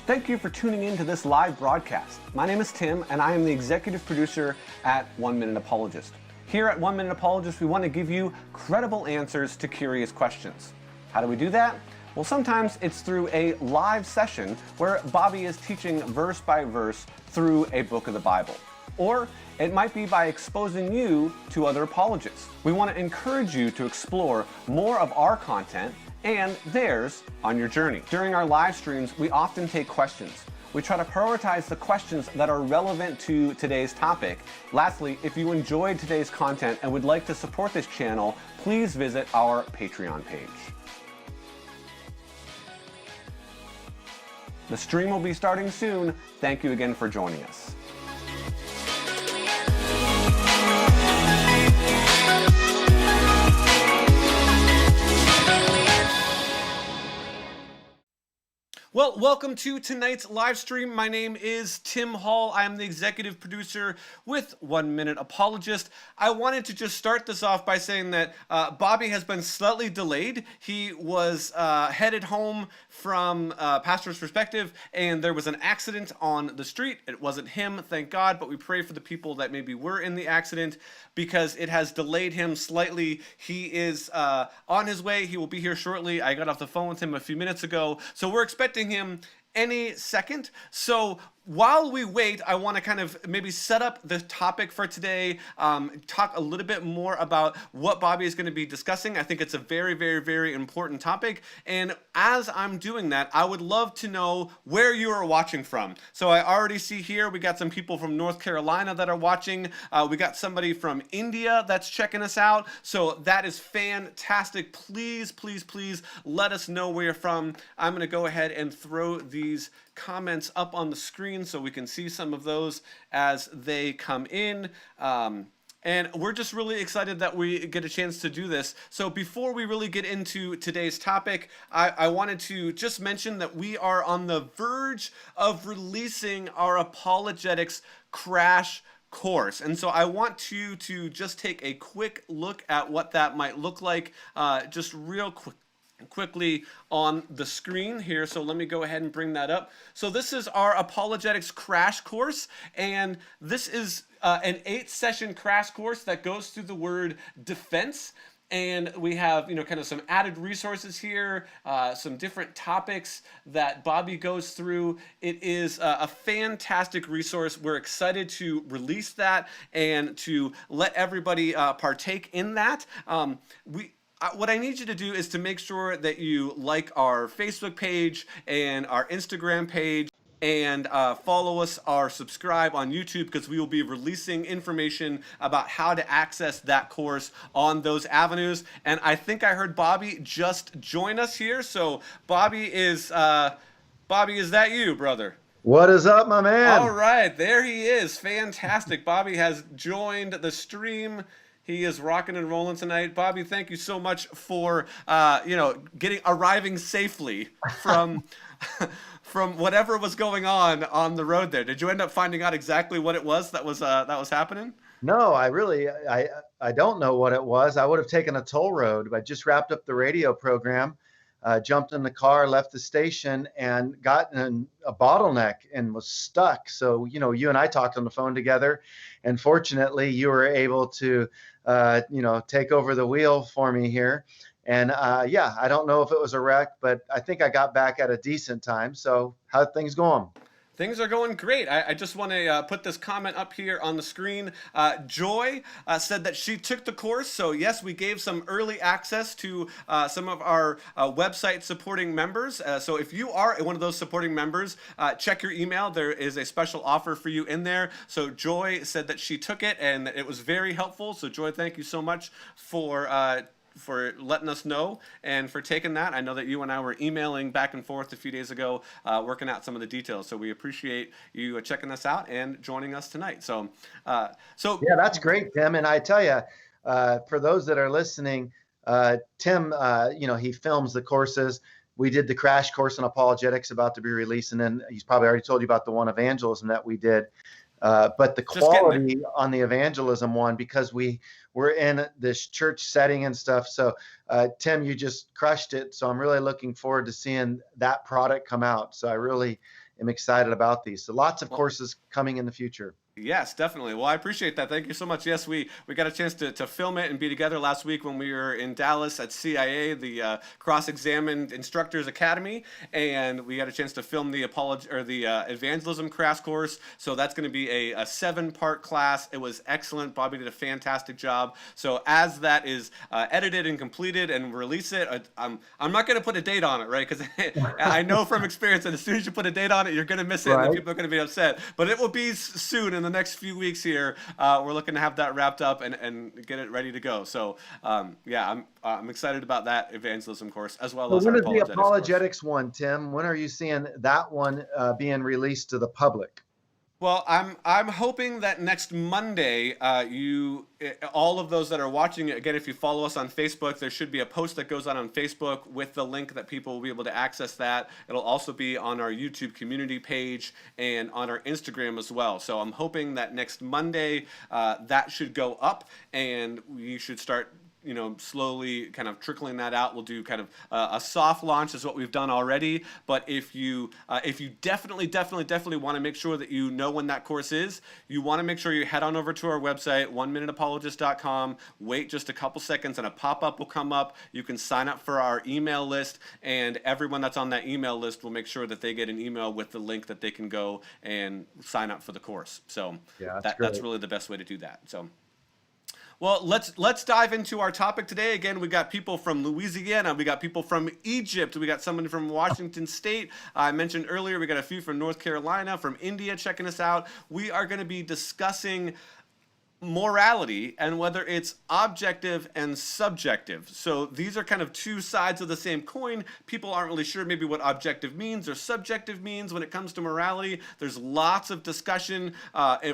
Thank you for tuning in to this live broadcast. My name is Tim, and I am the executive producer at One Minute Apologist. Here at One Minute Apologist, we want to give you credible answers to curious questions. How do we do that? Well, sometimes it's through a live session where Bobby is teaching verse by verse through a book of the Bible. Or it might be by exposing you to other apologists. We want to encourage you to explore more of our content and theirs on your journey. During our live streams, we often take questions. We try to prioritize the questions that are relevant to today's topic. Lastly, if you enjoyed today's content and would like to support this channel, please visit our Patreon page. The stream will be starting soon. Thank you again for joining us. Well, welcome to tonight's live stream. My name is Tim Hall. I am the executive producer with One Minute Apologist. I wanted to just start this off by saying that Bobby has been slightly delayed. He was headed home from Pastor's Perspective, and there was an accident on the street. It wasn't him, thank God, but we pray for the people that maybe were in the accident because it has delayed him slightly. He is on his way. He will be here shortly. I got off the phone with him a few minutes ago, so we're expecting him any second. So while we wait, I want to kind of maybe set up the topic for today, talk a little bit more about what Bobby is going to be discussing. I think it's a very, very, very important topic. And as I'm doing that, I would love to know where you are watching from. So I already see here, we got some people from North Carolina that are watching. We got somebody from India that's checking us out. So that is fantastic. Please, please, please let us know where you're from. I'm going to go ahead and throw these comments up on the screen so we can see some of those as they come in. And we're just really excited that we get a chance to do this. So before we really get into today's topic, I wanted to just mention that we are on the verge of releasing our apologetics crash course. And so I want you to just take a quick look at what that might look like, just real quickly on the screen here. So let me go ahead and bring that up. So this is our apologetics crash course, and this is an 8-session crash course that goes through the word defense. And we have, kind of some added resources here, some different topics that Bobby goes through. It is a fantastic resource. We're excited to release that and to let everybody partake in that. What I need you to do is to make sure that you like our Facebook page and our Instagram page and follow us or subscribe on YouTube, because we will be releasing information about how to access that course on those avenues. And I think I heard Bobby just join us here. So Bobby, is that you, brother? What is up, my man? All right, there he is. Fantastic. Bobby has joined the stream. He is rocking and rolling tonight. Bobby, thank you so much for arriving safely from from whatever was going on the road there. Did you end up finding out exactly what it was that was happening? No, I don't know what it was. I would have taken a toll road. I just wrapped up the radio program, jumped in the car, left the station, and got in a bottleneck and was stuck. So, you and I talked on the phone together, and fortunately you were able to take over the wheel for me here. And I don't know if it was a wreck, but I think I got back at a decent time. So how's things going? Things are going great. I just want to put this comment up here on the screen. Joy said that she took the course. So yes, we gave some early access to some of our website supporting members. So if you are one of those supporting members, check your email. There is a special offer for you in there. So Joy said that she took it and it was very helpful. So Joy, thank you so much for letting us know and for taking that. I know that you and I were emailing back and forth a few days ago, working out some of the details. So we appreciate you checking us out and joining us tonight. So yeah, that's great, Tim. And I tell you, for those that are listening, Tim, he films the courses. We did the crash course on apologetics about to be released, and then he's probably already told you about the one evangelism that we did. But the quality on the evangelism one, because we were in this church setting and stuff. So, Tim, you just crushed it. So I'm really looking forward to seeing that product come out. So I really am excited about these. So lots of courses coming in the future. Yes, definitely. Well, I appreciate that. Thank you so much. Yes, we got a chance to film it and be together last week when we were in Dallas at CIA, the Cross-Examined Instructors Academy, and we got a chance to film the evangelism crash course. So that's going to be a 7-part class. It was excellent. Bobby did a fantastic job. So as that is edited and completed and release it, I'm not going to put a date on it, right? Because I know from experience that as soon as you put a date on it, you're going to miss it, and then people are going to be upset. But it will be soon in the next few weeks here. We're looking to have that wrapped up and get it ready to go. So yeah, I'm excited about that evangelism course as well as when our is the apologetics course. one, Tim? When are you seeing that one being released to the public? Well, I'm hoping that next Monday, all of those that are watching it, again, if you follow us on Facebook, there should be a post that goes on Facebook with the link that people will be able to access that. It'll also be on our YouTube community page and on our Instagram as well. So I'm hoping that next Monday that should go up, and we should start slowly kind of trickling that out. We'll do kind of a soft launch is what we've done already. But if you definitely want to make sure that you know when that course is, you want to make sure you head on over to our website, oneminuteapologist.com. Wait just a couple seconds and a pop-up will come up. You can sign up for our email list, and everyone that's on that email list will make sure that they get an email with the link that they can go and sign up for the course. So yeah, that's really the best way to do that. So. Well, let's dive into our topic today. Again, we got people from Louisiana, we got people from Egypt, we got someone from Washington State. I mentioned earlier we got a few from North Carolina, from India checking us out. We are going to be discussing morality and whether it's objective and subjective. So these are kind of two sides of the same coin. People aren't really sure maybe what objective means or subjective means when it comes to morality. There's lots of discussion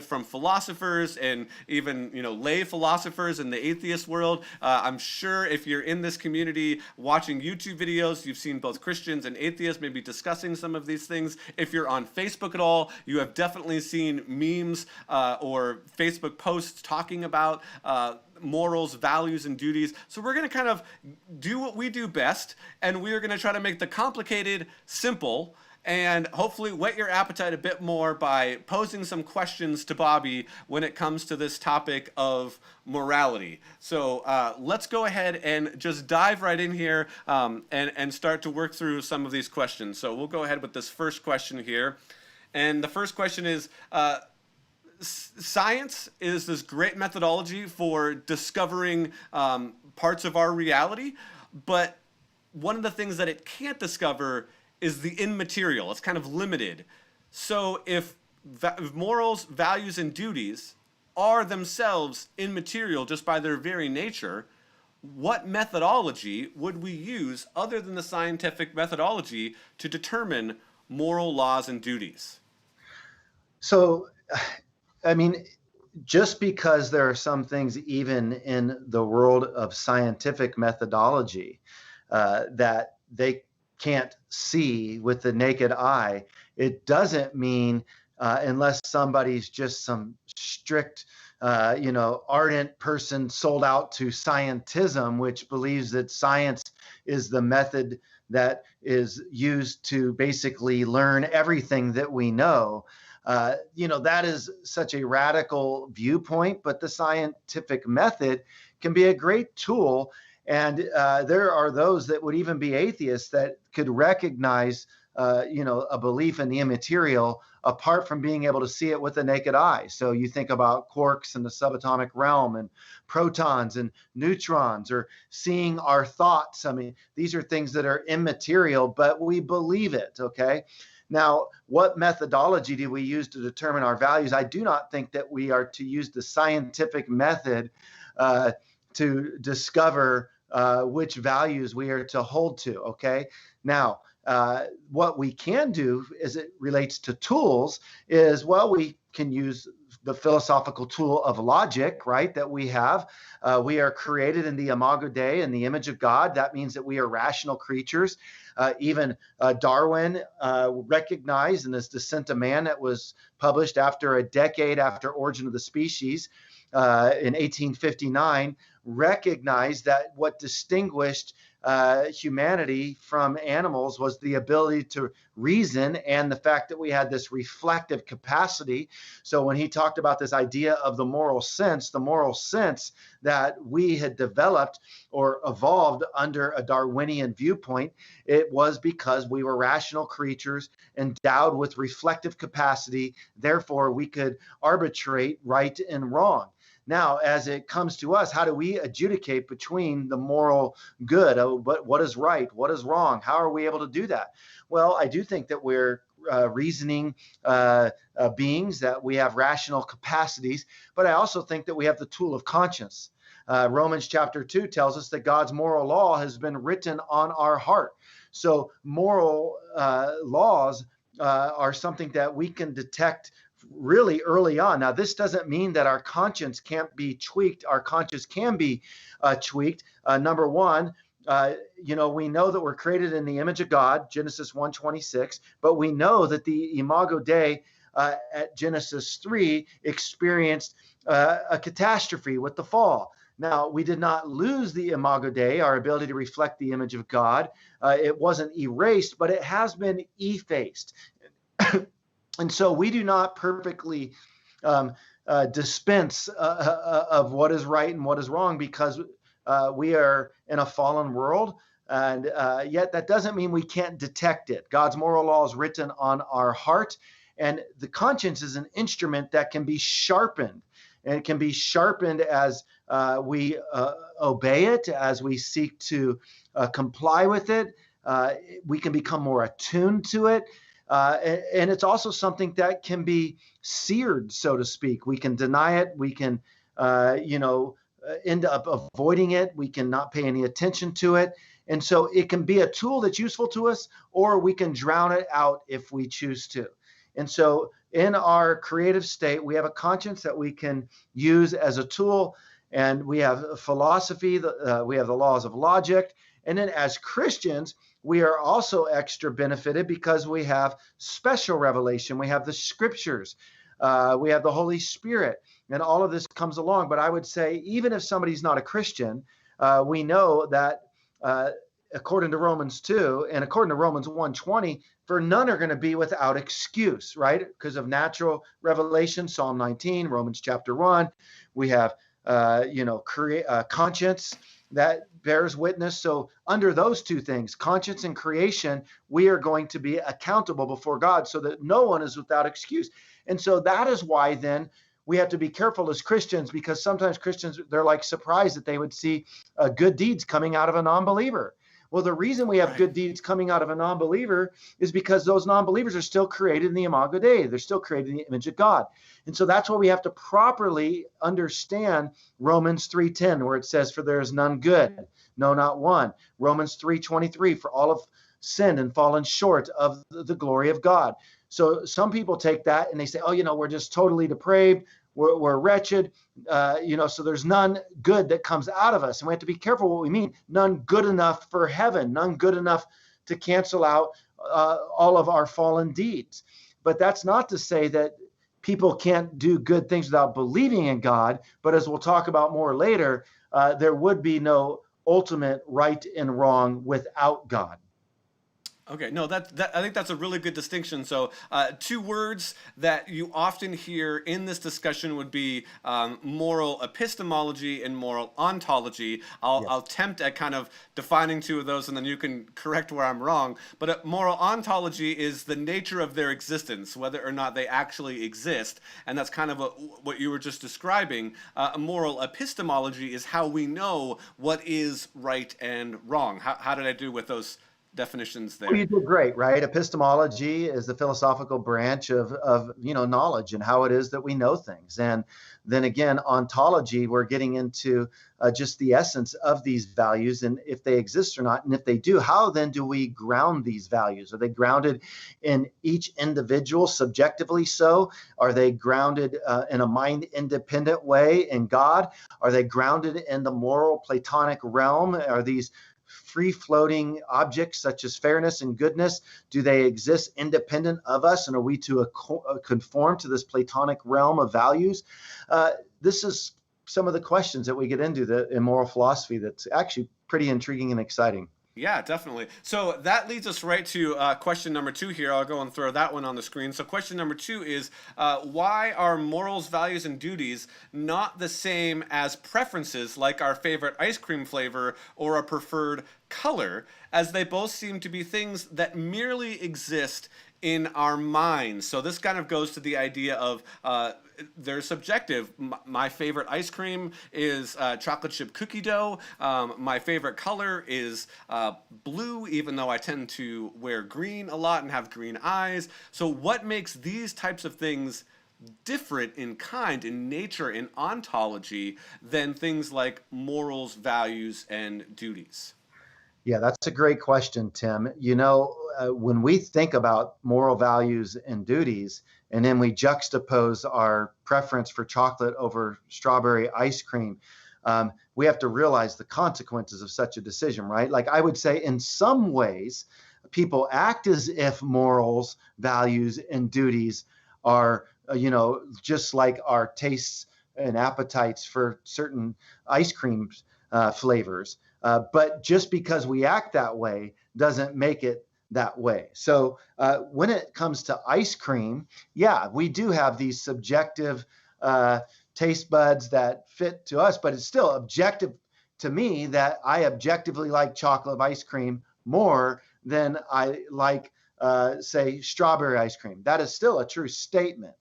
from philosophers and even lay philosophers in the atheist world. I'm sure if you're in this community watching YouTube videos, you've seen both Christians and atheists maybe discussing some of these things. If you're on Facebook at all, you have definitely seen memes or Facebook posts talking about morals, values, and duties. So we're going to kind of do what we do best, and we are going to try to make the complicated simple and hopefully whet your appetite a bit more by posing some questions to Bobby when it comes to this topic of morality. So let's go ahead and just dive right in here and start to work through some of these questions. So we'll go ahead with this first question here. And the first question is, science is this great methodology for discovering parts of our reality, but one of the things that it can't discover is the immaterial. It's kind of limited. So if morals, values, and duties are themselves immaterial just by their very nature, what methodology would we use other than the scientific methodology to determine moral laws and duties? So, I mean, just because there are some things even in the world of scientific methodology that they can't see with the naked eye, it doesn't mean unless somebody's just some strict, ardent person sold out to scientism, which believes that science is the method that is used to basically learn everything that we know. That is such a radical viewpoint, but the scientific method can be a great tool. And there are those that would even be atheists that could recognize, a belief in the immaterial apart from being able to see it with the naked eye. So you think about quarks in the subatomic realm and protons and neutrons, or seeing our thoughts. I mean, these are things that are immaterial, but we believe it, okay? Now, what methodology do we use to determine our values? I do not think that we are to use the scientific method to discover which values we are to hold to, okay? Now, what we can do as it relates to tools is, well, we can use the philosophical tool of logic, right, that we have. We are created in the imago Dei, in the image of God. That means that we are rational creatures. Even Darwin recognized in his Descent of Man that was published after a decade after Origin of the Species in 1859, recognized that what distinguished humanity from animals was the ability to reason and the fact that we had this reflective capacity. So when he talked about this idea of the moral sense that we had developed or evolved under a Darwinian viewpoint, it was because we were rational creatures endowed with reflective capacity. Therefore, we could arbitrate right and wrong. Now, as it comes to us, how do we adjudicate between the moral good? But what is right? What is wrong? How are we able to do that? Well, I do think that we're reasoning beings, that we have rational capacities, but I also think that we have the tool of conscience. Romans chapter 2 tells us that God's moral law has been written on our heart. So moral laws are something that we can detect really early on. Now, this doesn't mean that our conscience can't be tweaked. Our conscience can be tweaked. Number one, we know that we're created in the image of God, Genesis 1:26, but we know that the Imago Dei at Genesis 3 experienced a catastrophe with the fall. Now, we did not lose the Imago Dei, our ability to reflect the image of God. It wasn't erased, but it has been effaced. And so we do not perfectly dispense of what is right and what is wrong, because we are in a fallen world. And yet that doesn't mean we can't detect it. God's moral law is written on our heart. And the conscience is an instrument that can be sharpened. And it can be sharpened as we obey it, as we seek to comply with it. We can become more attuned to it. And it's also something that can be seared, so to speak. We can deny it. We can, end up avoiding it. We can not pay any attention to it. And so it can be a tool that's useful to us, or we can drown it out if we choose to. And so in our creative state, we have a conscience that we can use as a tool. And we have philosophy, we have the laws of logic. And then as Christians, we are also extra benefited because we have special revelation. We have the scriptures. We have the Holy Spirit. And all of this comes along. But I would say, even if somebody's not a Christian, we know that according to Romans 2 and according to Romans 1:20, for none are going to be without excuse, right? Because of natural revelation, Psalm 19, Romans chapter 1. We have, conscience that bears witness. So under those two things, conscience and creation, we are going to be accountable before God so that no one is without excuse. And so that is why then we have to be careful as Christians, because sometimes Christians, they're like surprised that they would see good deeds coming out of a non-believer. Well, the reason we have good deeds coming out of a non-believer is because those non-believers are still created in the Imago Dei. They're still created in the image of God. And so that's why we have to properly understand Romans 3:10, where it says, for there is none good, no, not one. Romans 3:23, for all have sinned and fallen short of the glory of God. So some people take that and they say, we're just totally depraved. We're wretched, so there's none good that comes out of us. And we have to be careful what we mean. None good enough for heaven, none good enough to cancel out all of our fallen deeds. But that's not to say that people can't do good things without believing in God. But as we'll talk about more later, there would be no ultimate right and wrong without God. Okay, no, I think that's a really good distinction. So two words that you often hear in this discussion would be moral epistemology and moral ontology. I'll attempt at kind of defining two of those, and then you can correct where I'm wrong. But moral ontology is the nature of their existence, whether or not they actually exist. And that's kind of what you were just describing. Moral epistemology is how we know what is right and wrong. How did I do with those definitions there? Well, you did great, right? Epistemology is the philosophical branch of knowledge and how it is that we know things. And then again, ontology, we're getting into just the essence of these values and if they exist or not. And if they do, how then do we ground these values? Are they grounded in each individual subjectively so? Are they grounded in a mind-independent way in God? Are they grounded in the moral Platonic realm? Are these free-floating objects such as fairness and goodness? Do they exist independent of us? And are we to conform to this Platonic realm of values? This is some of the questions that we get into in moral philosophy that's actually pretty intriguing and exciting. Yeah, definitely. So that leads us right to question number 2 here. I'll go and throw that one on the screen. So question number 2 is, why are morals, values, and duties not the same as preferences like our favorite ice cream flavor or a preferred color, as they both seem to be things that merely exist in our minds? So this kind of goes to the idea of they're subjective. My favorite ice cream is chocolate chip cookie dough. My favorite color is blue, even though I tend to wear green a lot and have green eyes. So what makes these types of things different in kind, in nature, in ontology, than things like morals, values, and duties? Yeah, that's a great question, Tim. When we think about moral values and duties, and then we juxtapose our preference for chocolate over strawberry ice cream, we have to realize the consequences of such a decision, right? Like I would say in some ways, people act as if morals, values, and duties are, just like our tastes and appetites for certain ice cream flavors. But just because we act that way doesn't make it that way. So when it comes to ice cream, yeah, we do have these subjective taste buds that fit to us, but it's still objective to me that I objectively like chocolate ice cream more than I like, say, strawberry ice cream. That is still a true statement.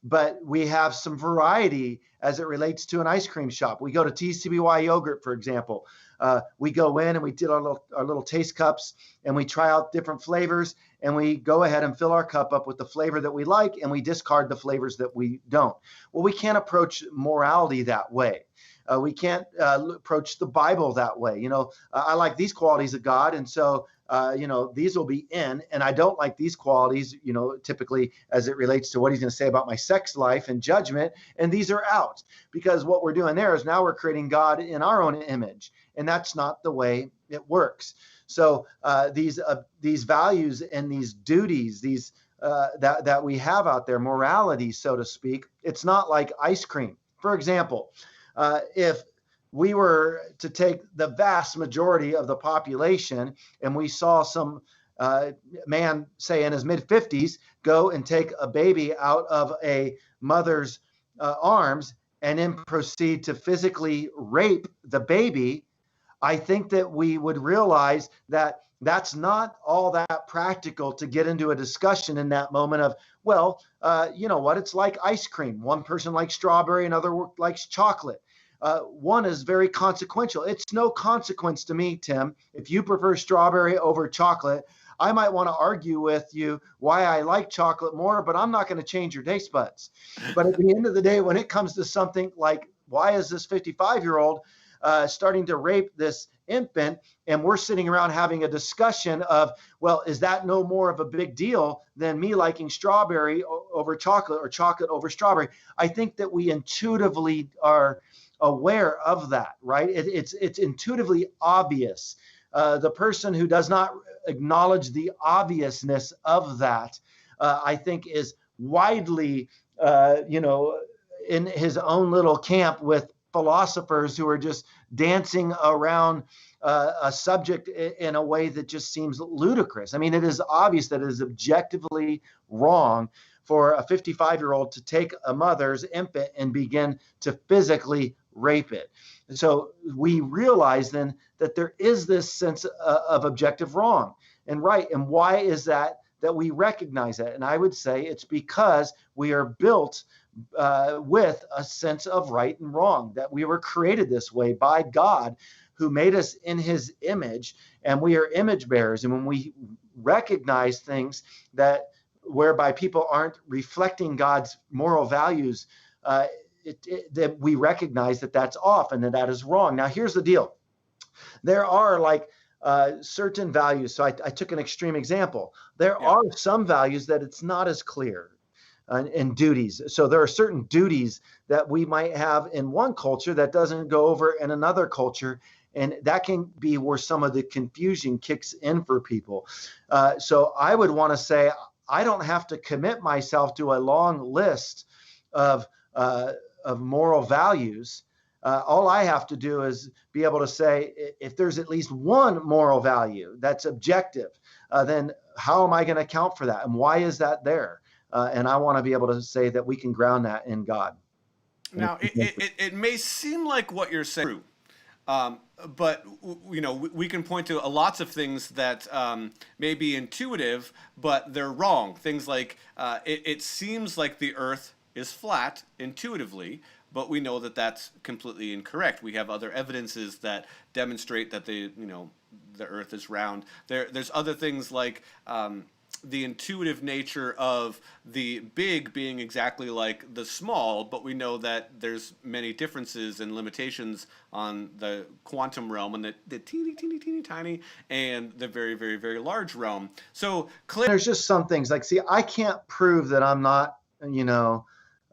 But we have some variety as it relates to an ice cream shop. We go to TCBY Yogurt, for example. We go in and we did our little taste cups and we try out different flavors and we go ahead and fill our cup up with the flavor that we like and we discard the flavors that we don't. Well, we can't approach morality that way. We can't approach the Bible that way. I like these qualities of God, and so these will be in, and I don't like these qualities, typically as it relates to what he's going to say about my sex life and judgment, and these are out. Because what we're doing there is now we're creating God in our own image, and that's not the way it works. So these values and these duties, these that we have out there, morality, so to speak, it's not like ice cream. For example, if we were to take the vast majority of the population and we saw some man, say in his mid-50s, go and take a baby out of a mother's arms and then proceed to physically rape the baby, I think that we would realize that that's not all that practical to get into a discussion in that moment of, well, you know what, it's like ice cream. One person likes strawberry, another likes chocolate. One is very consequential. It's no consequence to me, Tim. If you prefer strawberry over chocolate, I might want to argue with you why I like chocolate more, but I'm not going to change your taste buds. But at the end of the day, when it comes to something like, why is this 55-year-old starting to rape this infant, and we're sitting around having a discussion of, well, is that no more of a big deal than me liking strawberry over chocolate or chocolate over strawberry? I think that we intuitively are aware of that, right? It's intuitively obvious. The person who does not acknowledge the obviousness of that, I think, is widely, in his own little camp with philosophers who are just dancing around a subject in a way that just seems ludicrous. I mean, it is obvious that it is objectively wrong for a 55-year-old to take a mother's infant and begin to physically rape it. And so we realize then that there is this sense of objective wrong and right. And why is that we recognize that? And I would say it's because we are built with a sense of right and wrong, that we were created this way by God, who made us in his image, and we are image bearers. And when we recognize things that whereby people aren't reflecting God's moral values, that we recognize that that's off and that is wrong. Now, here's the deal. There are certain values. So I took an extreme example. There are some values that it's not as clear in duties. So there are certain duties that we might have in one culture that doesn't go over in another culture. And that can be where some of the confusion kicks in for people. So I would want to say, I don't have to commit myself to a long list of of moral values, all I have to do is be able to say, if there's at least one moral value that's objective, then how am I going to account for that? And why is that there? And I want to be able to say that we can ground that in God. Now, it may seem like what you're saying is true, but we can point to lots of things that may be intuitive, but they're wrong. Things like it seems like the Earth is flat intuitively, but we know that that's completely incorrect. We have other evidences that demonstrate that the Earth is round. There's other things like the intuitive nature of the big being exactly like the small, but we know that there's many differences and limitations on the quantum realm and the teeny, teeny, teeny, tiny and the very, very, very large realm. So there's just some things like, see, I can't prove that I'm not,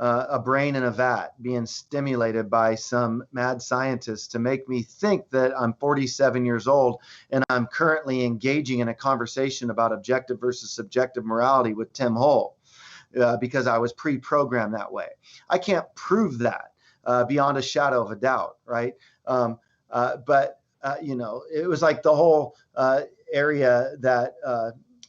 a brain in a vat being stimulated by some mad scientist to make me think that I'm 47 years old and I'm currently engaging in a conversation about objective versus subjective morality with Tim Hull because I was pre-programmed that way. I can't prove that beyond a shadow of a doubt, right? But it was like the whole area that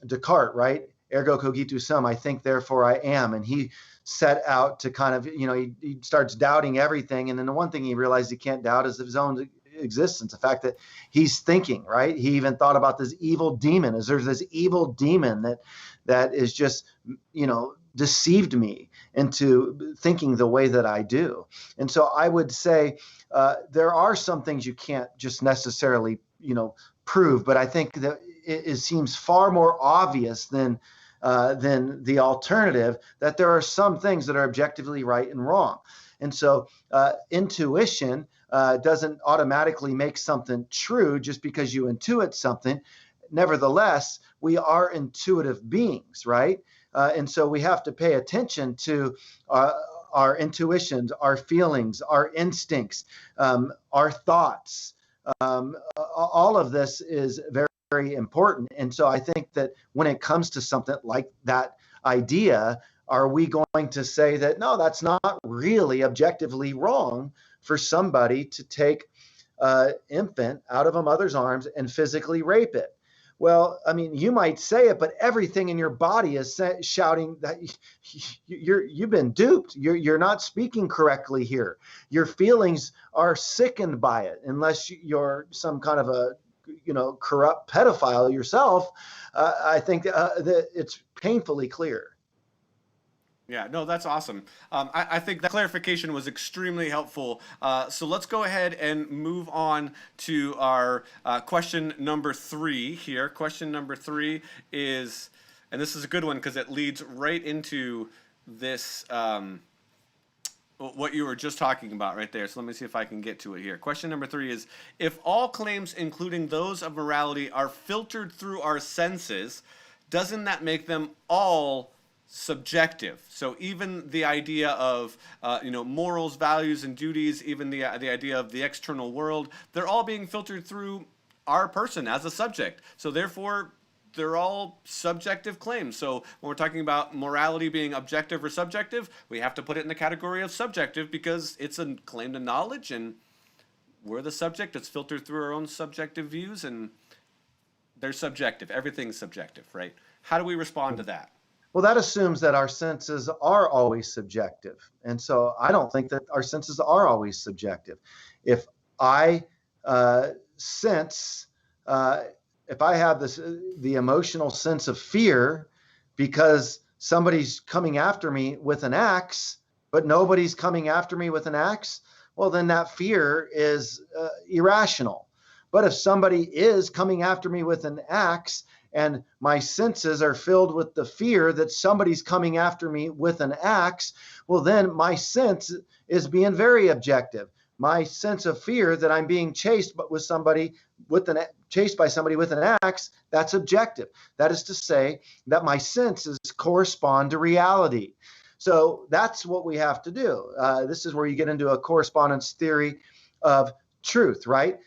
Descartes, right? Ergo cogito sum, I think, therefore I am. And he set out to kind of, he starts doubting everything. And then the one thing he realized he can't doubt is his own existence, the fact that he's thinking, right? He even thought about this evil demon, as there's this evil demon that is just, deceived me into thinking the way that I do. And so I would say there are some things you can't just necessarily, prove, but I think that it seems far more obvious than the alternative, that there are some things that are objectively right and wrong. And so intuition doesn't automatically make something true just because you intuit something. Nevertheless, we are intuitive beings, right? And so we have to pay attention to our intuitions, our feelings, our instincts, our thoughts. All of this is very, very important. And so I think that when it comes to something like that idea, are we going to say that, no, that's not really objectively wrong for somebody to take an infant out of a mother's arms and physically rape it? Well, I mean, you might say it, but everything in your body is shouting that you've been duped. You're not speaking correctly here. Your feelings are sickened by it, unless you're some kind of a corrupt pedophile yourself. I think that it's painfully clear. Yeah, no, that's awesome. I think that clarification was extremely helpful. So let's go ahead and move on to our question number 3 here. Question number 3 is, and this is a good one because it leads right into this, what you were just talking about right there. So let me see if I can get to it here. Question number 3 is, if all claims, including those of morality, are filtered through our senses, doesn't that make them all subjective? So even the idea of morals, values, and duties, even the idea of the external world, they're all being filtered through our person as a subject. So therefore, they're all subjective claims. So when we're talking about morality being objective or subjective, we have to put it in the category of subjective because it's a claim to knowledge, and we're the subject. It's filtered through our own subjective views, and they're subjective. Everything's subjective, right? How do we respond to that? Well, that assumes that our senses are always subjective. And so I don't think that our senses are always subjective. If I sense, if I have the emotional sense of fear because somebody's coming after me with an axe, but nobody's coming after me with an axe, well, then that fear is irrational. But if somebody is coming after me with an axe and my senses are filled with the fear that somebody's coming after me with an axe, well, then my sense is being very objective. My sense of fear that I'm being chased by somebody with an axe, that's objective. That is to say that my senses correspond to reality. So that's what we have to do. This is where you get into a correspondence theory of truth, right?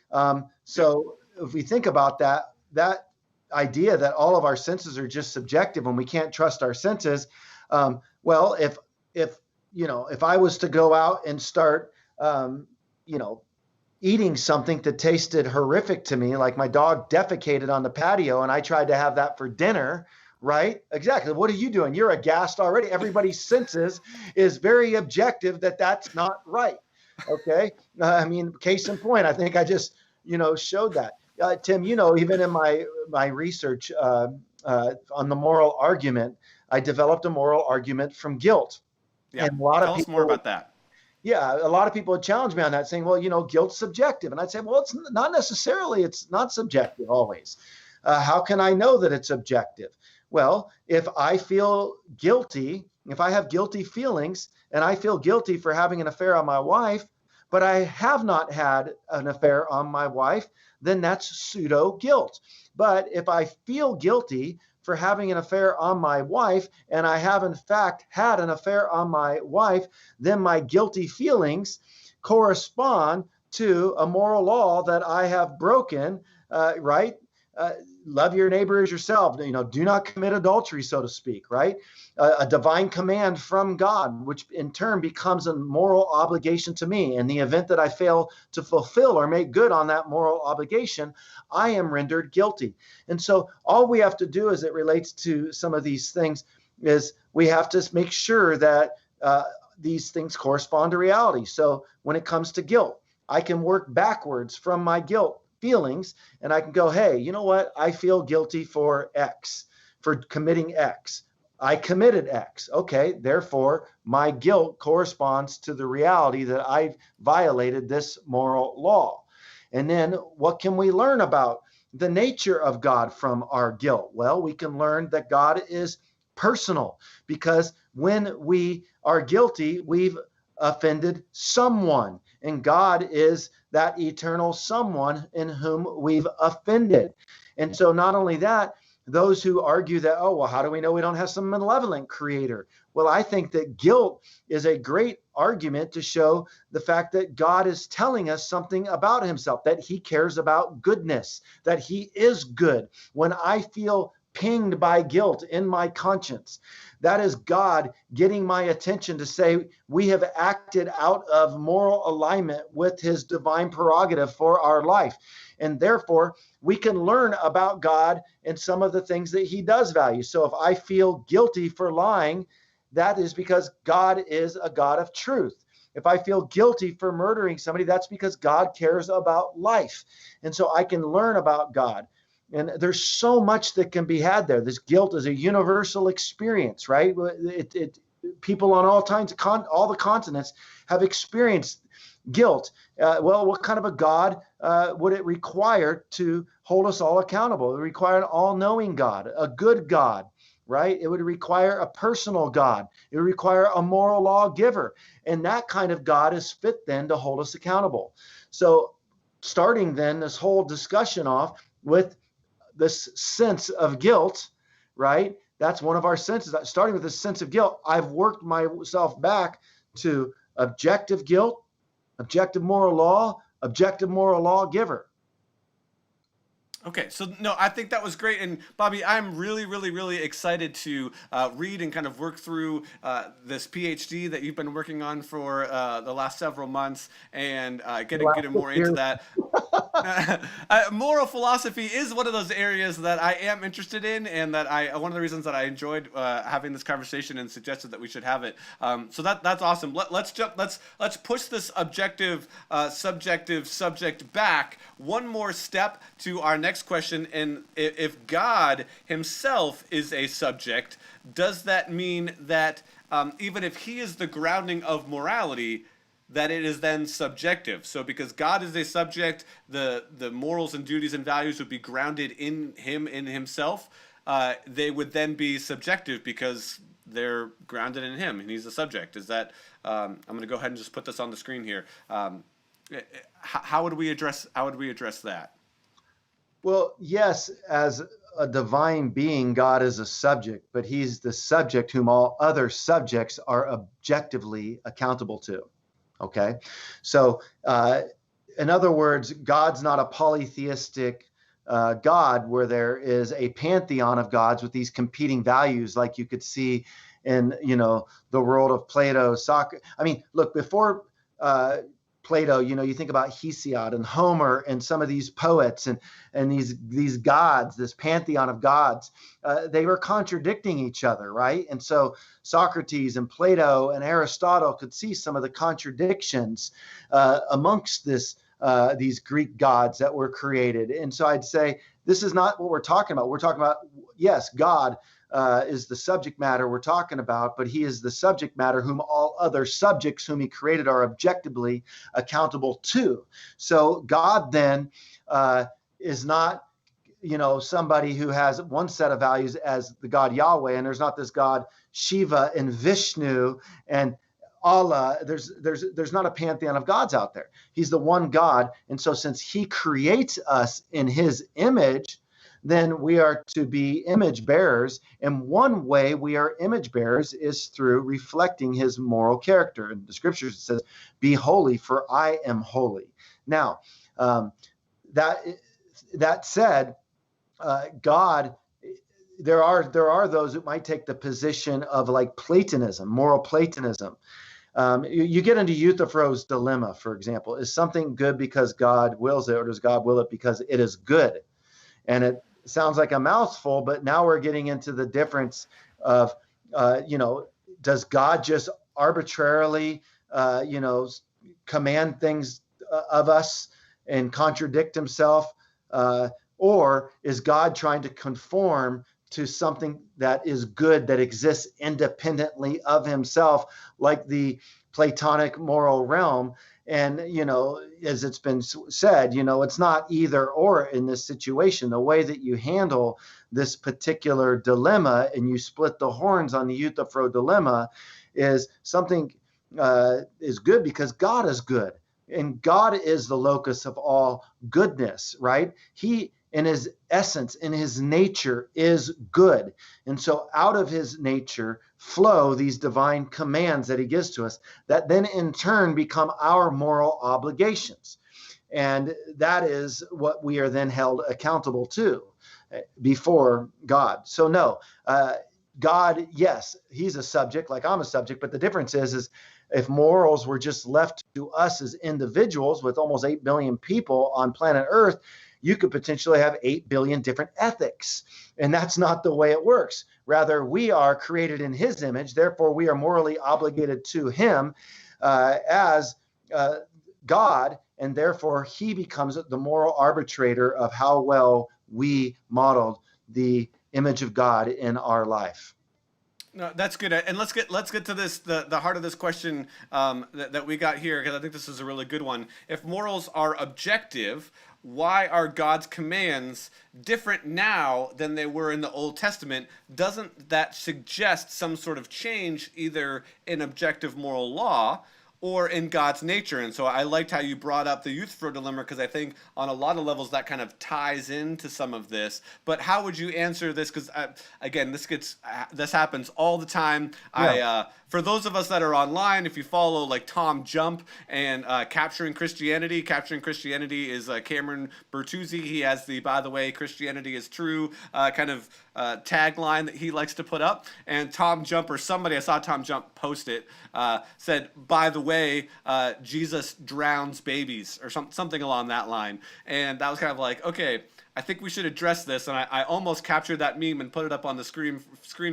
So if we think about that idea that all of our senses are just subjective and we can't trust our senses, well, if if I was to go out and start, you know, eating something that tasted horrific to me, like my dog defecated on the patio and I tried to have that for dinner, right? Exactly. What are you doing? You're aghast already. Everybody's senses is very objective that that's not right. Okay. I mean, case in point, I think I just, showed that. Tim, even in my research on the moral argument, I developed a moral argument from guilt. Yeah. And a lot Tell of us more about that. Yeah, a lot of people would challenge me on that, saying, well, guilt's subjective. And I'd say, well, it's not necessarily, it's not subjective always. How can I know that it's objective? Well, if I feel guilty, if I have guilty feelings and I feel guilty for having an affair on my wife, but I have not had an affair on my wife, then that's pseudo guilt. But if I feel guilty for having an affair on my wife, and I have in fact had an affair on my wife, then my guilty feelings correspond to a moral law that I have broken, right? Love your neighbor as yourself. Do not commit adultery, so to speak, right? A divine command from God, which in turn becomes a moral obligation to me. In the event that I fail to fulfill or make good on that moral obligation, I am rendered guilty. And so all we have to do as it relates to some of these things is we have to make sure that these things correspond to reality. So when it comes to guilt, I can work backwards from my guilt feelings, and I can go, hey, you know what? I feel guilty for X, for committing X. I committed X. Okay, therefore, my guilt corresponds to the reality that I violated this moral law. And then what can we learn about the nature of God from our guilt? Well, we can learn that God is personal, because when we are guilty, we've offended someone, and God is that eternal someone in whom we've offended. And so not only that, those who argue that, oh, well, how do we know we don't have some malevolent creator? Well, I think that guilt is a great argument to show the fact that God is telling us something about himself, that he cares about goodness, that he is good. When I feel pinged by guilt in my conscience, that is God getting my attention to say we have acted out of moral alignment with his divine prerogative for our life. And therefore, we can learn about God and some of the things that he does value. So if I feel guilty for lying, that is because God is a God of truth. If I feel guilty for murdering somebody, that's because God cares about life. And so I can learn about God. And there's so much that can be had there. This guilt is a universal experience, right? People on all the continents have experienced guilt. Well, what kind of a God would it require to hold us all accountable? It would require an all-knowing God, a good God, right? It would require a personal God. It would require a moral lawgiver. And that kind of God is fit then to hold us accountable. So starting then this whole discussion off with this sense of guilt, right? That's one of our senses. Starting with this sense of guilt, I've worked myself back to objective guilt, objective moral law, objective moral lawgiver. Okay, so no, I think that was great, and Bobby, I'm really, really, really excited to read and kind of work through this PhD that you've been working on for the last several months, and getting more into that. Moral philosophy is one of those areas that I am interested in, and that one of the reasons that I enjoyed having this conversation and suggested that we should have it. So that's awesome. Let's push this objective, subjective subject back one more step to our next question. And if God himself is a subject, does that mean that even if he is the grounding of morality, that it is then subjective? So because God is a subject, the morals and duties and values would be grounded in him, in himself. They would then be subjective because they're grounded in him and he's a subject. Is that, I'm going to go ahead and just put this on the screen here. How would we address that? Well, yes, as a divine being, God is a subject, but he's the subject whom all other subjects are objectively accountable to. Okay, so in other words, God's not a polytheistic God where there is a pantheon of gods with these competing values like you could see in, the world of Plato, Socrates. I mean, look, before Plato, you think about Hesiod and Homer and some of these poets and these gods, this pantheon of gods, they were contradicting each other, right? And so Socrates and Plato and Aristotle could see some of the contradictions amongst these Greek gods that were created. And so I'd say this is not what we're talking about. We're talking about, yes, God is the subject matter we're talking about, but he is the subject matter whom all other subjects whom he created are objectively accountable to. So God then is not, somebody who has one set of values as the God Yahweh, and there's not this God Shiva and Vishnu and Allah. There's not a pantheon of gods out there. He's the one God. And so since he creates us in his image, then we are to be image bearers. And one way we are image bearers is through reflecting his moral character. In the scriptures, it says, be holy, for I am holy. Now, that said, God, there are those who might take the position of like Platonism, moral Platonism. You get into Euthyphro's dilemma, for example. Is something good because God wills it, or does God will it because it is good? And it sounds like a mouthful, but now we're getting into the difference of, does God just arbitrarily, command things of us and contradict himself? Or is God trying to conform to something that is good, that exists independently of himself, like the Platonic moral realm? And, as it's been said, it's not either or in this situation. The way that you handle this particular dilemma and you split the horns on the Euthyphro dilemma is something is good because God is good. And God is the locus of all goodness, right? He, in his essence, in his nature, is good. And so out of his nature flow these divine commands that he gives to us that then in turn become our moral obligations. And that is what we are then held accountable to before God. So no, God, yes, he's a subject like I'm a subject, but the difference is if morals were just left to us as individuals with almost 8 billion people on planet Earth, you could potentially have 8 billion different ethics. And that's not the way it works. Rather, we are created in his image. Therefore, we are morally obligated to him as God. And therefore, he becomes the moral arbitrator of how well we modeled the image of God in our life. No, that's good. And let's get to this, the heart of this question that we got here, because I think this is a really good one. If morals are objective, why are God's commands different now than they were in the Old Testament? Doesn't that suggest some sort of change either in objective moral law or in God's nature? And so I liked how you brought up the Euthyphro dilemma, because I think on a lot of levels that kind of ties into some of this. But how would you answer this? Because again, this happens all the time. Yeah. For those of us that are online, if you follow like Tom Jump and Capturing Christianity is Cameron Bertuzzi. He has the, by the way, Christianity is true kind of tagline that he likes to put up. And Tom Jump, or somebody, I saw Tom Jump post it, said, by the way, Jesus drowns babies, or something along that line. And that was kind of like, okay, I think we should address this. And I almost captured that meme and put it up on the screen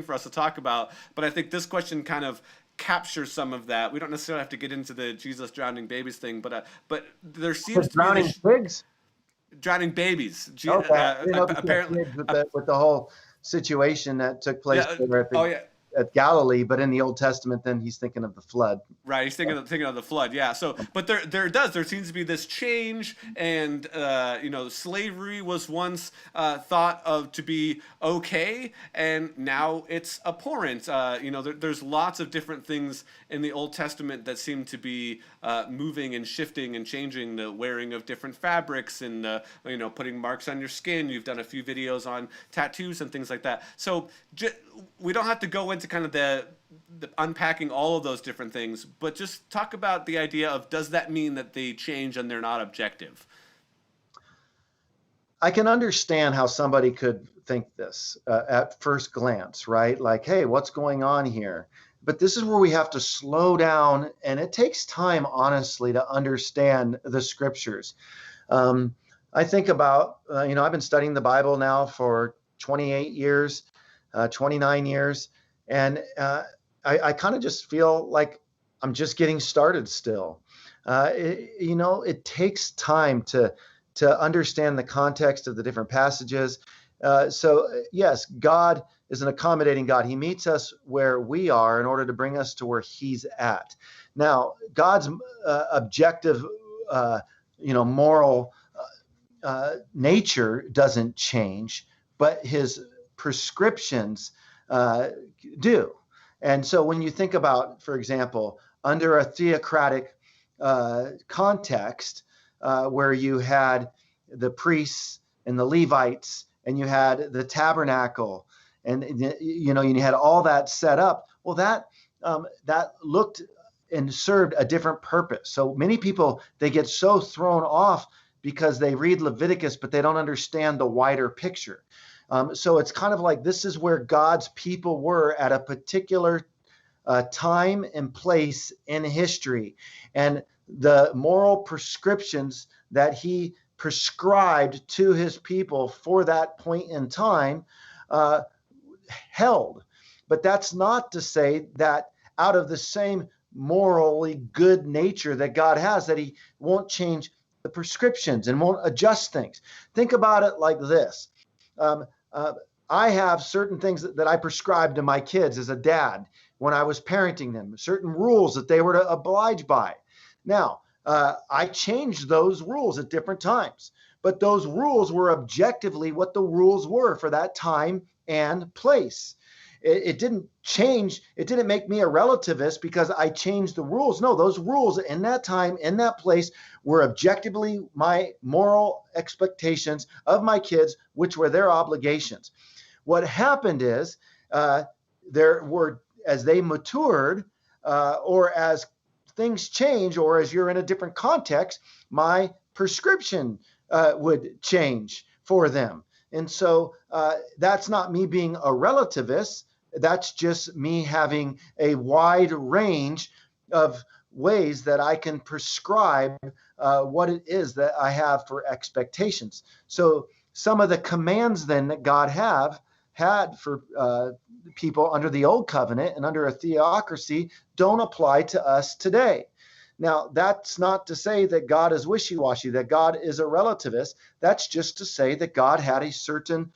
for us to talk about. But I think this question kind of captures some of that. We don't necessarily have to get into the Jesus drowning babies thing, but there seems to drowning be pigs? Drowning babies. Okay. Apparently, with the whole situation that took place at Galilee, but in the Old Testament, then he's thinking of the flood. Right, he's thinking of the flood. Yeah. So, but there seems to be this change, and slavery was once thought of to be okay, and now it's abhorrent. There's lots of different things in the Old Testament that seem to be moving and shifting and changing. The wearing of different fabrics and putting marks on your skin. You've done a few videos on tattoos and things like that. So we don't have to go into kind of the unpacking all of those different things, but just talk about the idea of, does that mean that they change and they're not objective? I can understand how somebody could think this at first glance, right? Like, hey, what's going on here? But this is where we have to slow down, and it takes time, honestly, to understand the scriptures. I think about, I've been studying the Bible now for 28 years, 29 years, and I kind of just feel like I'm just getting started still. It takes time to understand the context of the different passages. So yes, God is an accommodating God. He meets us where we are in order to bring us to where he's at. Now, God's objective, moral nature doesn't change, but his prescriptions do. And so when you think about, for example, under a theocratic context, where you had the priests and the Levites, and you had the tabernacle, and you had all that set up. Well, that looked and served a different purpose. So many people, they get so thrown off because they read Leviticus, but they don't understand the wider picture. So it's kind of like this is where God's people were at a particular time and place in history, and the moral prescriptions that he prescribed to his people for that point in time held. But that's not to say that out of the same morally good nature that God has, that he won't change the prescriptions and won't adjust things. Think about it like this. I have certain things that I prescribed to my kids as a dad when I was parenting them, certain rules that they were to oblige by. Now, I changed those rules at different times, but those rules were objectively what the rules were for that time and place. It didn't change. It didn't make me a relativist because I changed the rules. No, those rules in that time, in that place, were objectively my moral expectations of my kids, which were their obligations. What happened is there were, as they matured, or as things change, or as you're in a different context, my prescription would change for them. And so that's not me being a relativist. That's just me having a wide range of ways that I can prescribe what it is that I have for expectations. So some of the commands then that God had for people under the old covenant and under a theocracy don't apply to us today. Now, that's not to say that God is wishy-washy, that God is a relativist. That's just to say that God had a certain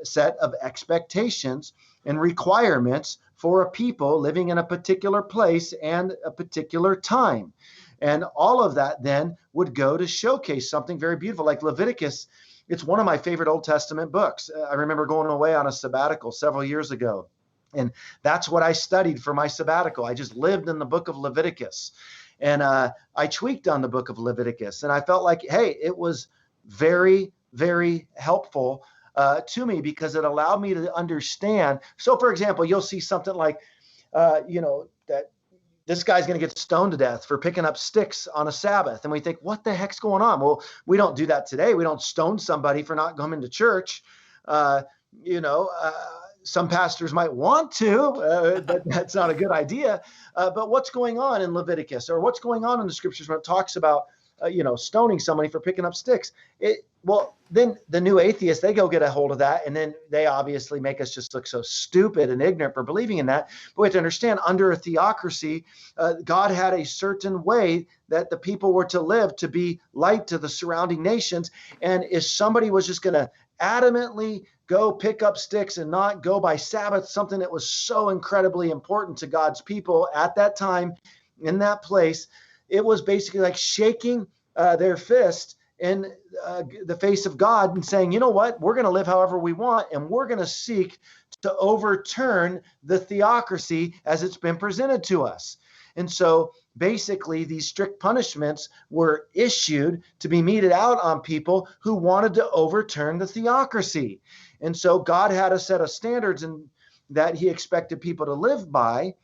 set of expectations and requirements for a people living in a particular place and a particular time. And all of that then would go to showcase something very beautiful, like Leviticus. It's one of my favorite Old Testament books. I remember going away on a sabbatical several years ago, and that's what I studied for my sabbatical. I just lived in the book of Leviticus, and I tweaked on the book of Leviticus, and I felt like, hey, it was very, very helpful to me because it allowed me to understand. So, for example, you'll see something like, that this guy's going to get stoned to death for picking up sticks on a Sabbath. And we think, what the heck's going on? Well, we don't do that today. We don't stone somebody for not coming to church. Some pastors might want to, but that's not a good idea. But what's going on in Leviticus, or what's going on in the scriptures when it talks about, stoning somebody for picking up sticks? Then the new atheists, they go get a hold of that, and then they obviously make us just look so stupid and ignorant for believing in that. But we have to understand, under a theocracy, God had a certain way that the people were to live to be light to the surrounding nations. And if somebody was just going to adamantly go pick up sticks and not go by Sabbath, something that was so incredibly important to God's people at that time, in that place, it was basically like shaking their fist in the face of God and saying, you know what, we're going to live however we want, and we're going to seek to overturn the theocracy as it's been presented to us. And so basically these strict punishments were issued to be meted out on people who wanted to overturn the theocracy. And so God had a set of standards and that he expected people to live by,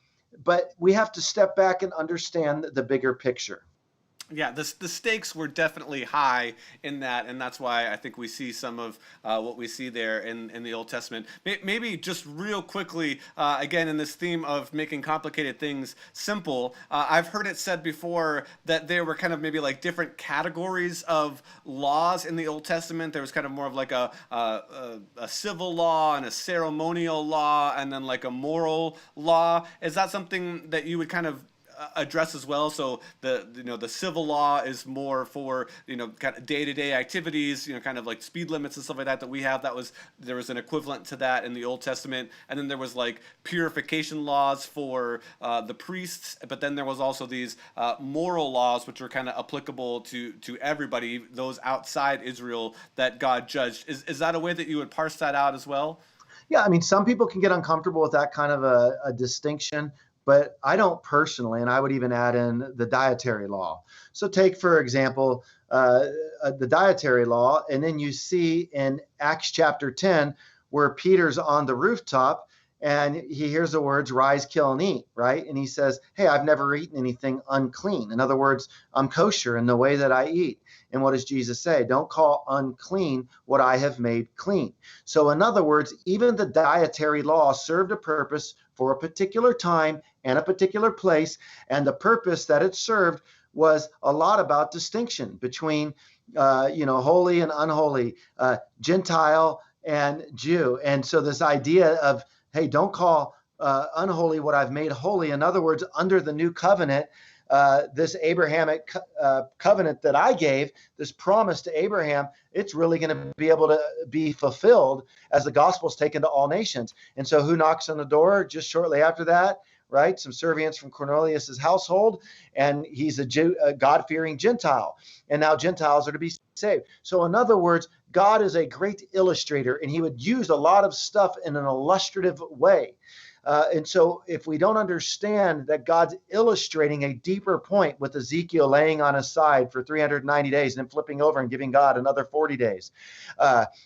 but we have to step back and understand the bigger picture. Yeah, the stakes were definitely high in that, and that's why I think we see some of what we see there in the Old Testament. Maybe just real quickly, again, in this theme of making complicated things simple, I've heard it said before that there were kind of maybe like different categories of laws in the Old Testament. There was kind of more of like a civil law and a ceremonial law, and then like a moral law. Is that something that you would kind of address as well? So the civil law is more for kind of day-to-day activities, kind of like speed limits and stuff like that we have. There was an equivalent to that in the Old Testament, and then there was like purification laws for the priests, but then there was also these moral laws which were kind of applicable to everybody, those outside Israel that God judged. Is that a way that you would parse that out as well? Yeah, I mean, some people can get uncomfortable with that kind of a distinction, but I don't personally, and I would even add in the dietary law. So take, for example, the dietary law, and then you see in Acts chapter 10 where Peter's on the rooftop and he hears the words, rise, kill, and eat, right? And he says, hey, I've never eaten anything unclean. In other words, I'm kosher in the way that I eat. And what does Jesus say? Don't call unclean what I have made clean. So in other words, even the dietary law served a purpose for a particular time and a particular place. And the purpose that it served was a lot about distinction between, holy and unholy, Gentile and Jew. And so this idea of, hey, don't call unholy what I've made holy. In other words, under the new covenant, this Abrahamic covenant that I gave, this promise to Abraham, it's really going to be able to be fulfilled as the gospel is taken to all nations. And so who knocks on the door just shortly after that? Right? Some servants from Cornelius's household, and he's a God-fearing Gentile. And now Gentiles are to be saved. So in other words, God is a great illustrator, and he would use a lot of stuff in an illustrative way. And so if we don't understand that God's illustrating a deeper point with Ezekiel laying on his side for 390 days and then flipping over and giving God another 40 days,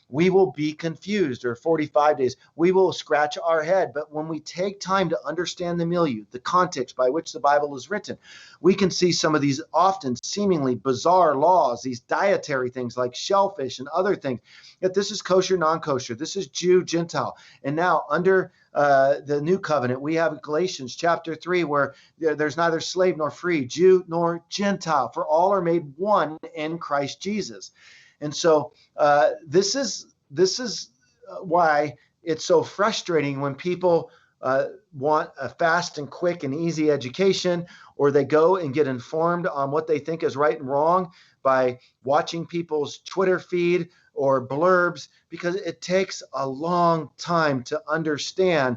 we will be confused, or 45 days. We will scratch our head. But when we take time to understand the milieu, the context by which the Bible is written, we can see some of these often seemingly bizarre laws, these dietary things like shellfish and other things, that this is kosher, non-kosher. This is Jew, Gentile. And now under the new covenant, we have Galatians chapter 3, where there's neither slave nor free, Jew nor Gentile, for all are made one in Christ Jesus. And so this is why it's so frustrating when people want a fast and quick and easy education, or they go and get informed on what they think is right and wrong by watching people's Twitter feed or blurbs, because it takes a long time to understand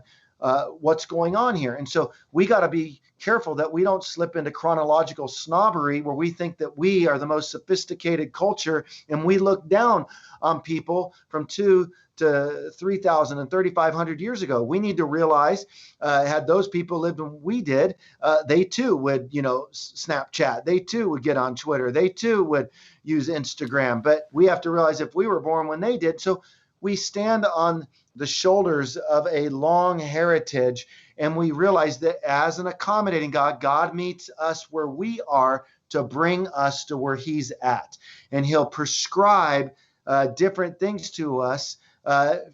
what's going on here. And so we got to be careful that we don't slip into chronological snobbery where we think that we are the most sophisticated culture and we look down on people from 2 to 3,000 and 3,500 years ago. We need to realize, had those people lived when we did, they too would, Snapchat. They too would get on Twitter. They too would use Instagram. But we have to realize if we were born when they did, so we stand on the shoulders of a long heritage, and we realize that as an accommodating God, God meets us where we are to bring us to where he's at. And he'll prescribe different things to us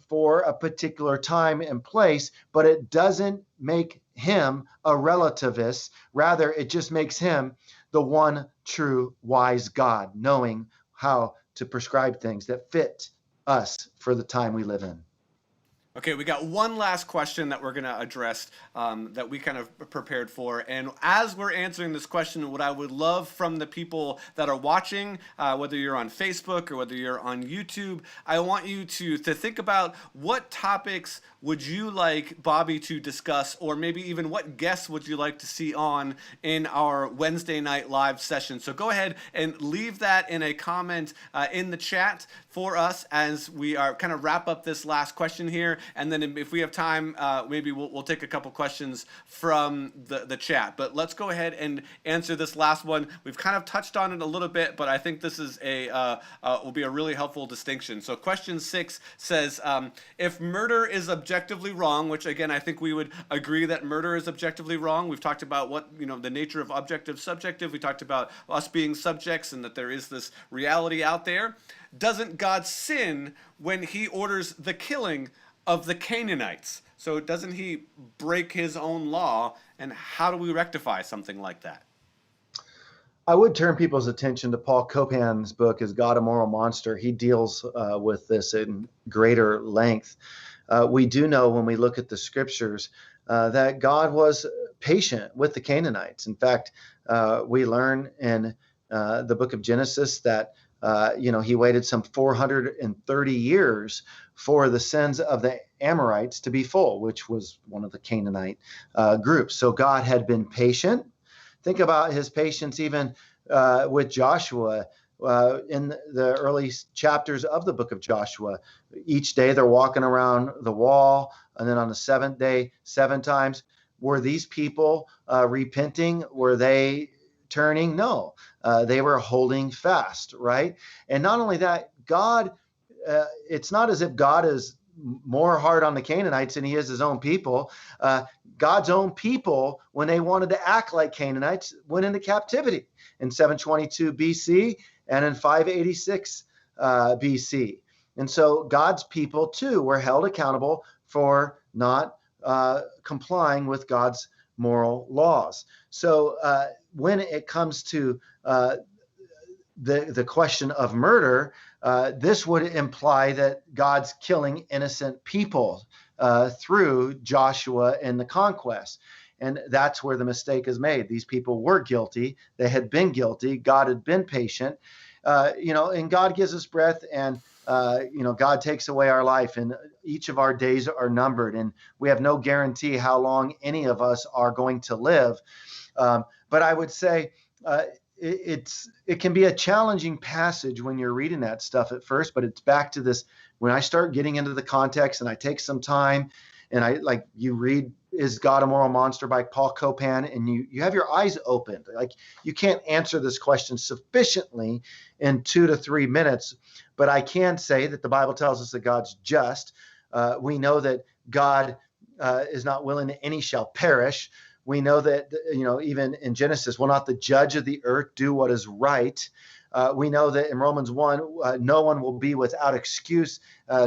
for a particular time and place, but it doesn't make him a relativist. Rather, it just makes him the one true wise God, knowing how to prescribe things that fit us for the time we live in. Okay, we got one last question that we're going to address that we kind of prepared for. And as we're answering this question, what I would love from the people that are watching, whether you're on Facebook or whether you're on YouTube, I want you to think about what topics would you like Bobby to discuss, or maybe even what guests would you like to see on in our Wednesday night live session. So go ahead and leave that in a comment in the chat for us as we are kind of wrap up this last question here. and then if we have time, maybe we'll take a couple questions from the chat. But let's go ahead and answer this last one. We've kind of touched on it a little bit, but I think this is will be a really helpful distinction. So question 6 says, if murder is objectively wrong, which again I think we would agree that murder is objectively wrong. We've talked about what the nature of objective subjective. We talked about us being subjects and that there is this reality out there. Doesn't God sin when he orders the killing of the Canaanites? So doesn't he break his own law? And how do we rectify something like that? I would turn people's attention to Paul Copan's book, Is God a Moral Monster? He deals with this in greater length. We do know when we look at the scriptures that God was patient with the Canaanites. In fact, we learn in the book of Genesis that he waited some 430 years for the sins of the Amorites to be full, which was one of the Canaanite groups. So God had been patient. Think about his patience even with Joshua in the early chapters of the book of Joshua. Each day they're walking around the wall, and then on the seventh day, 7 times. Were these people repenting? Were they turning? No, they were holding fast, right? And not only that, God, it's not as if God is more hard on the Canaanites than he is his own people. God's own people, when they wanted to act like Canaanites, went into captivity in 722 BC and in 586 BC. And so God's people, too, were held accountable for not complying with God's moral laws. So when it comes to the question of murder, this would imply that God's killing innocent people through Joshua and the conquest. And that's where the mistake is made. These people were guilty. They had been guilty. God had been patient. And God gives us breath, and God takes away our life, and each of our days are numbered, and we have no guarantee how long any of us are going to live. But I would say it can be a challenging passage when you're reading that stuff at first, but it's back to this. When I start getting into the context and I take some time and you read Is God a Moral Monster by Paul Copan, and you have your eyes opened. Like, you can't answer this question sufficiently in 2 to 3 minutes, but I can say that the Bible tells us that God's just. We know that God is not willing that any shall perish. We know that, even in Genesis, will not the judge of the earth do what is right? We know that in Romans 1, no one will be without excuse.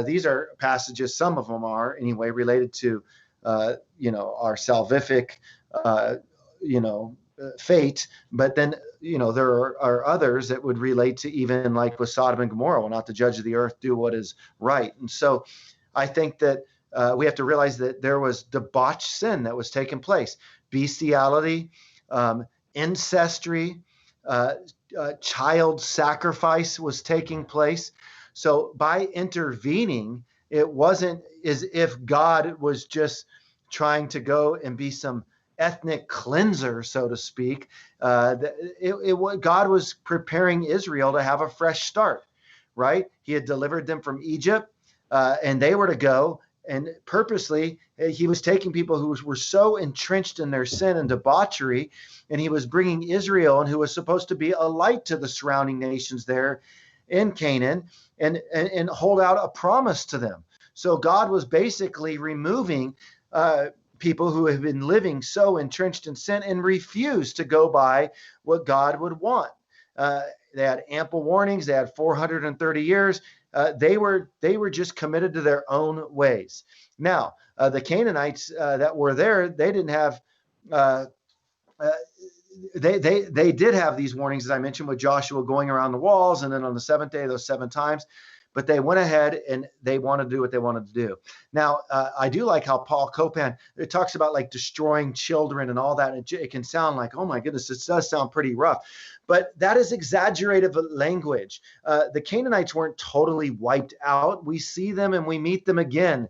These are passages, some of them are anyway, related to, our salvific, fate. But then, there are others that would relate to even like with Sodom and Gomorrah, will not the judge of the earth do what is right? And so I think that we have to realize that there was debauched sin that was taking place. Bestiality, ancestry, child sacrifice was taking place. So by intervening, it wasn't as if God was just trying to go and be some ethnic cleanser, so to speak. God was preparing Israel to have a fresh start, right? He had delivered them from Egypt, and they were to go. And purposely, he was taking people who were so entrenched in their sin and debauchery, and he was bringing Israel, and who was supposed to be a light to the surrounding nations there in Canaan, and hold out a promise to them. So God was basically removing people who have been living so entrenched in sin and refused to go by what God would want. They had ample warnings. They had 430 years. They were just committed to their own ways. Now, the Canaanites that were there, they didn't have. They did have these warnings, as I mentioned, with Joshua going around the walls, and then on the 7th day, those 7 times. But they went ahead and they wanted to do what they wanted to do. Now, I do like how Paul Copan, it talks about like destroying children and all that. It can sound like, oh my goodness, it does sound pretty rough. But that is exaggerated language. The Canaanites weren't totally wiped out. We see them and we meet them again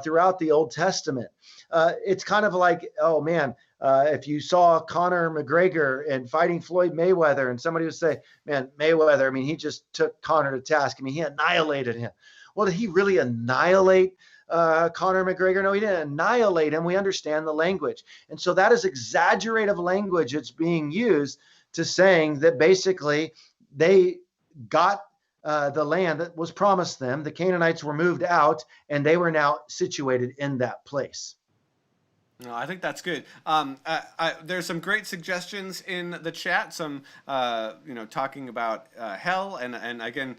throughout the Old Testament. It's kind of like, oh man, if you saw Conor McGregor and fighting Floyd Mayweather, and somebody would say, man, Mayweather, I mean, he just took Conor to task. I mean, he annihilated him. Well, did he really annihilate Conor McGregor. No, he didn't annihilate him. We understand the language. And so that is exaggerative language that's being used to saying that basically they got the land that was promised them. The Canaanites were moved out, and they were now situated in that place. No, I think that's good. There's some great suggestions in the chat. Some, talking about hell, and again,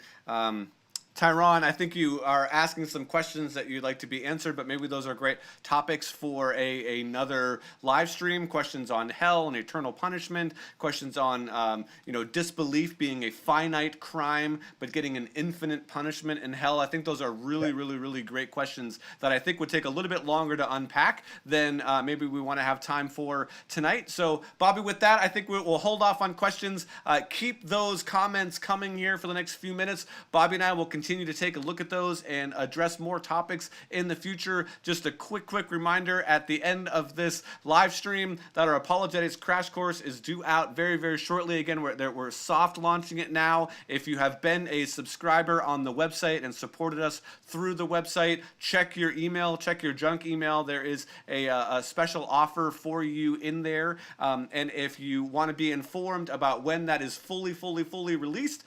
Tyron, I think you are asking some questions that you'd like to be answered, but maybe those are great topics for another live stream. Questions on hell and eternal punishment. Questions on, disbelief being a finite crime, but getting an infinite punishment in hell. I think those are really, really, really great questions that I think would take a little bit longer to unpack than maybe we want to have time for tonight. So, Bobby, with that, I think we'll hold off on questions. Keep those comments coming here for the next few minutes. Bobby and I will continue to take a look at those and address more topics in the future. Just a quick reminder at the end of this live stream that our apologetics crash course is due out very, very shortly. Again, we're soft launching it now. If you have been a subscriber on the website and supported us through the website, check your email, check your junk email. There is a special offer for you in there. And if you want to be informed about when that is fully released,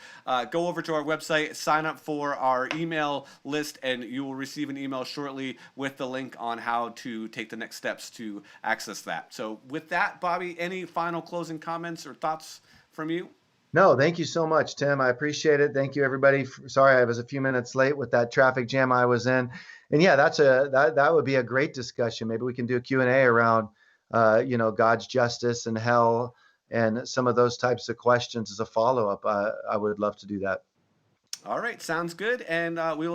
go over to our website, sign up for our email list, and you will receive an email shortly with the link on how to take the next steps to access that. So with that, Bobby, any final closing comments or thoughts from you? No, thank you so much, Tim. I appreciate it. Thank you, everybody. Sorry I was a few minutes late with that traffic jam I was in. And yeah, that would be a great discussion. Maybe we can do a Q&A around, God's justice and hell and some of those types of questions as a follow-up. I would love to do that. All right, sounds good. And we will